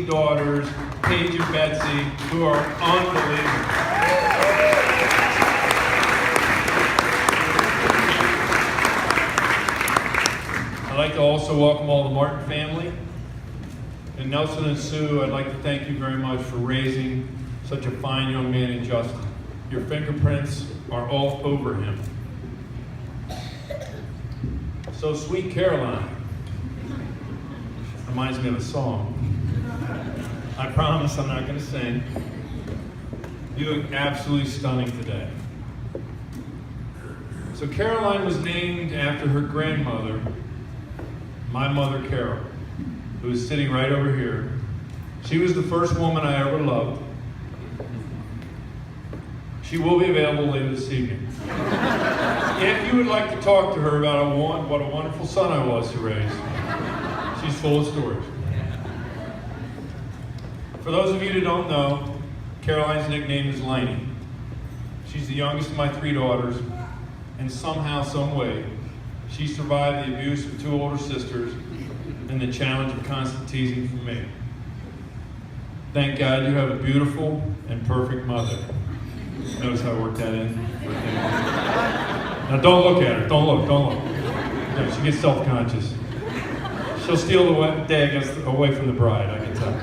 daughters, Paige and Betsy, who are unbelievable. I'd like to also welcome all the Martin family. And Nelson and Sue, I'd like to thank you very much for raising such a fine young man in Justin. Your fingerprints are all over him. So sweet Caroline, reminds me of a song. I promise I'm not going to sing. You look absolutely stunning today. So Caroline was named after her grandmother, my mother Carol, who is sitting right over here. She was the first woman I ever loved. She will be available later this evening. If you would like to talk to her about what a wonderful son I was to raise, she's full of stories. For those of you who don't know, Caroline's nickname is Lainey. She's the youngest of my 3 daughters, and somehow, some way, she survived the abuse of 2 older sisters and the challenge of constant teasing from me. Thank God you have a beautiful and perfect mother. Notice how I worked that in? Now don't look at her. Don't look. No, she gets self-conscious. She'll steal the day away from the bride, I can tell.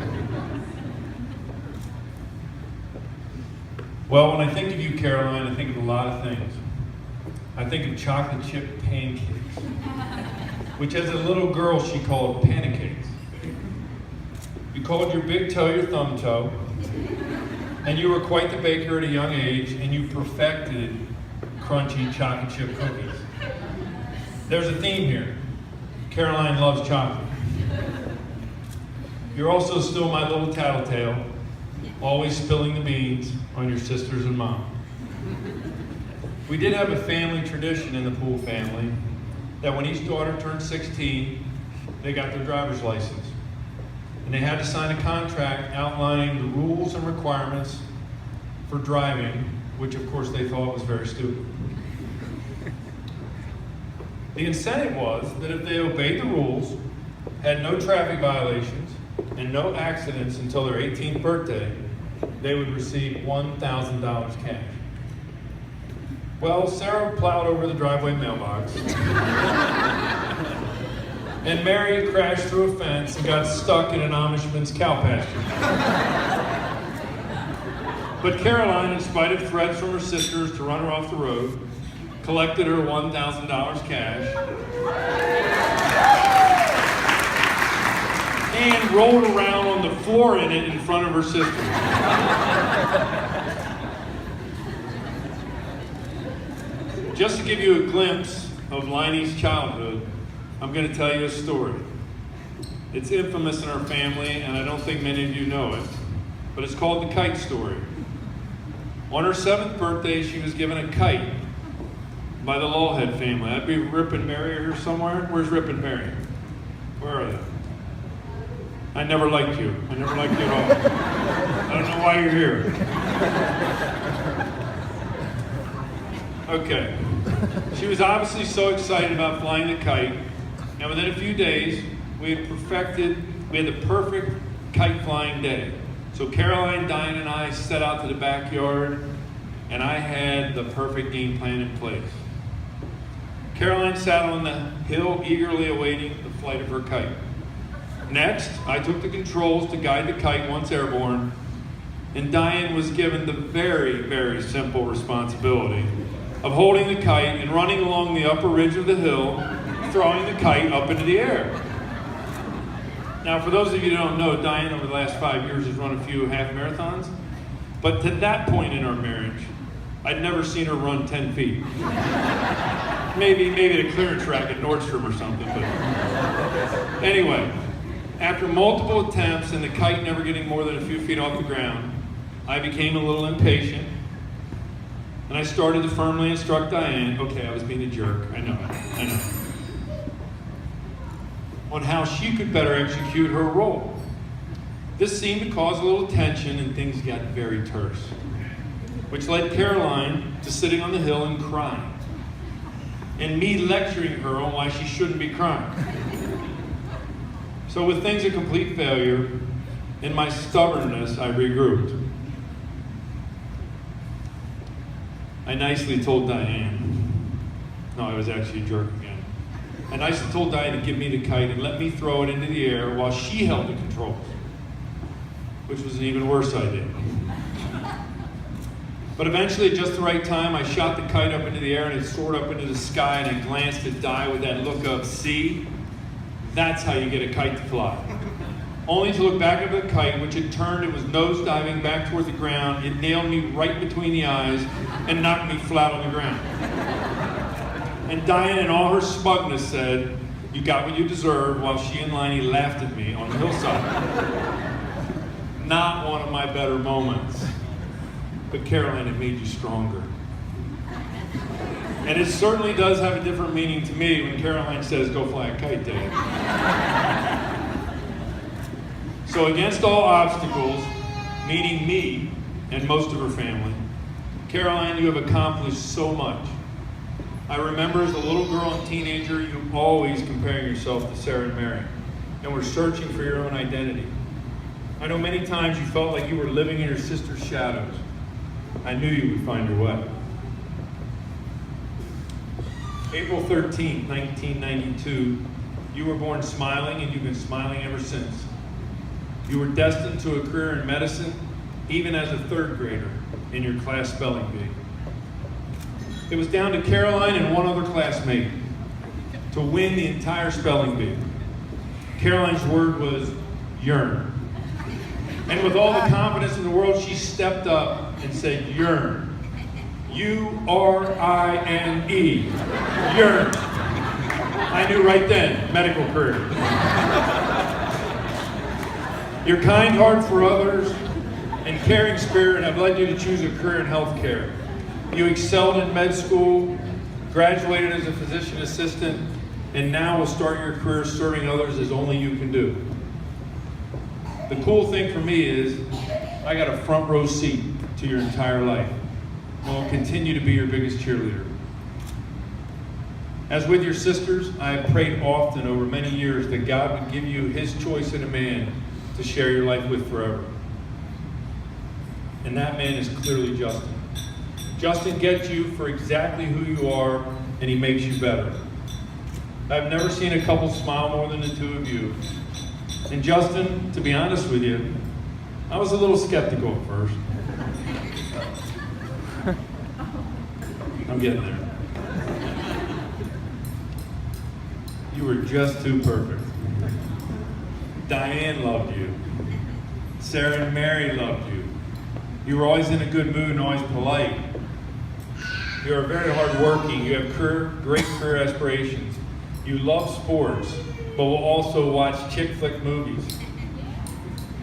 Well, when I think of you, Caroline, I think of a lot of things. I think of chocolate chip pancakes, which as a little girl she called pancakes. You called your big toe your thumb toe, and you were quite the baker at a young age, and you perfected crunchy chocolate chip cookies. There's a theme here. Caroline loves chocolate. You're also still my little tattletale, always spilling the beans on your sisters and mom. We did have a family tradition in the Poole family that when each daughter turned 16, they got their driver's license. And they had to sign a contract outlining the rules and requirements for driving, which of course they thought was very stupid. The incentive was that if they obeyed the rules, had no traffic violations, and no accidents until their 18th birthday, they would receive $1,000 cash. Well, Sarah plowed over the driveway mailbox, and Mary crashed through a fence and got stuck in an Amishman's cow pasture. But Caroline, in spite of threats from her sisters to run her off the road, collected her $1,000 cash and rolled around on the floor in it in front of her sisters. Just to give you a glimpse of Liney's childhood, I'm going to tell you a story. It's infamous in our family, and I don't think many of you know it, but it's called the kite story. On her 7th birthday, she was given a kite by the Lawhead family. That'd be Rip and Mary here somewhere. Where's Rip and Mary? Where are they? I never liked you. I never liked you at all. I don't know why you're here. Okay. She was obviously so excited about flying the kite, and within a few days, we had the perfect kite flying day. So Caroline, Diane, and I set out to the backyard, and I had the perfect game plan in place. Caroline sat on the hill, eagerly awaiting the flight of her kite. Next, I took the controls to guide the kite once airborne, and Diane was given the very, very simple responsibility of holding the kite and running along the upper ridge of the hill, throwing the kite up into the air. Now, for those of you who don't know, Diane over the last 5 years has run a few half marathons, but to that point in our marriage, I'd never seen her run 10 feet. Maybe at a clearance rack at Nordstrom or something, but anyway, after multiple attempts and the kite never getting more than a few feet off the ground, I became a little impatient, and I started to firmly instruct Diane, okay, I was being a jerk, I know, on how she could better execute her role. This seemed to cause a little tension, and things got very terse, which led Caroline to sitting on the hill and crying, and me lecturing her on why she shouldn't be crying. So with things a complete failure, In my stubbornness, I regrouped. I nicely told Diane, no, I was actually a jerk again. I nicely told Diane to give me the kite and let me throw it into the air while she held the controls, which was an even worse idea. But eventually, at just the right time, I shot the kite up into the air and it soared up into the sky, and I glanced at Di with that look of, see, that's how you get a kite to fly. Only to look back at the kite, which had turned and was nose diving back toward the ground. It nailed me right between the eyes and knocked me flat on the ground. And Diane, in all her smugness, said, "You got what you deserve," while she and Liney laughed at me on the hillside. Not one of my better moments. But Caroline, it made you stronger. And it certainly does have a different meaning to me when Caroline says, "Go fly a kite, Dad." So against all obstacles, meaning me and most of her family, Caroline, you have accomplished so much. I remember as a little girl and teenager, you always comparing yourself to Sarah and Mary, and were searching for your own identity. I know many times you felt like you were living in your sister's shadows. I knew you would find your way. April 13, 1992, you were born smiling, and you've been smiling ever since. You were destined to a career in medicine, even as a third grader in your class spelling bee. It was down to Caroline and one other classmate to win the entire spelling bee. Caroline's word was yearn. And with all the confidence in the world, she stepped up and said, yearn. U-R-I-N-E. Yearn. I knew right then, medical career. Your kind heart for others and caring spirit have led you to choose a career in healthcare. You excelled in med school, graduated as a physician assistant, and now will start your career serving others as only you can do. The cool thing for me is I got a front row seat to your entire life, and will continue to be your biggest cheerleader. As with your sisters, I have prayed often over many years that God would give you His choice in a man to share your life with forever. And that man is clearly Justin. Justin gets you for exactly who you are, and he makes you better. I've never seen a couple smile more than the two of you. And Justin, to be honest with you, I was a little skeptical at first. I'm getting there. You were just too perfect. Diane loved you. Sarah and Mary loved you. You were always in a good mood and always polite. You are very hardworking. You have great career aspirations. You love sports, but will also watch chick flick movies.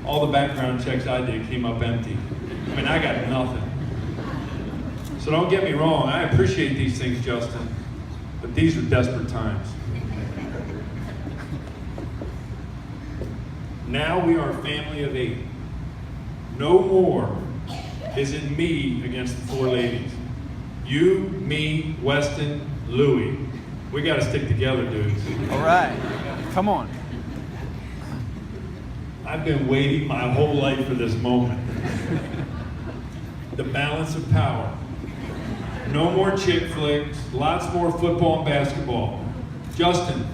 All the background checks I did came up empty. I mean, I got nothing. So don't get me wrong, I appreciate these things, Justin, but these are desperate times. Now we are a family of 8. No more is it me against the 4 ladies. You, me, Weston, Louie. We got to stick together, dudes. All right. Come on. I've been waiting my whole life for this moment. The balance of power. No more chick flicks, lots more football and basketball. Justin,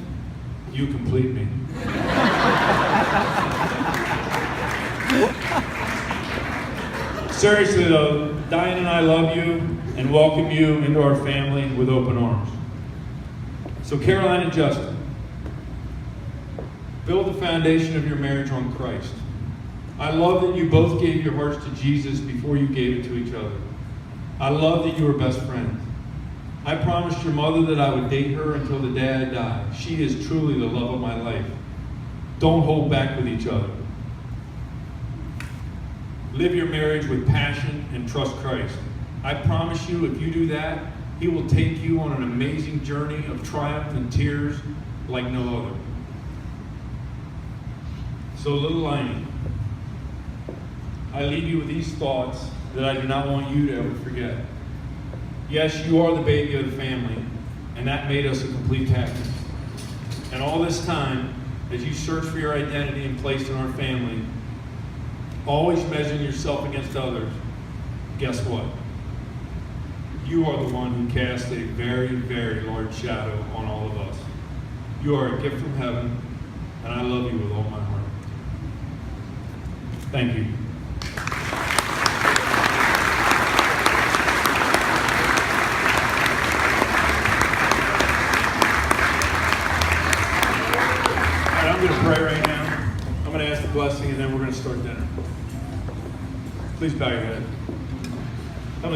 you complete me. Seriously though, Diane and I love you and welcome you into our family with open arms. So Caroline and Justin, build the foundation of your marriage on Christ. I love that you both gave your hearts to Jesus before you gave it to each other. I love that you are best friends. I promised your mother that I would date her until the day I die. She is truly the love of my life. Don't hold back with each other. Live your marriage with passion and trust Christ. I promise you, if you do that, He will take you on an amazing journey of triumph and tears like no other. So little Liney, I leave you with these thoughts that I do not want you to ever forget. Yes, you are the baby of the family, and that made us a complete package. And all this time, as you search for your identity and place in our family, always measuring yourself against others, guess what? You are the one who casts a very, very large shadow on all of us. You are a gift from heaven, and I love you with all my heart. Thank you. All right, I'm going to pray right now. I'm going to ask the blessing, and then we're going to start dinner. Please bow your head.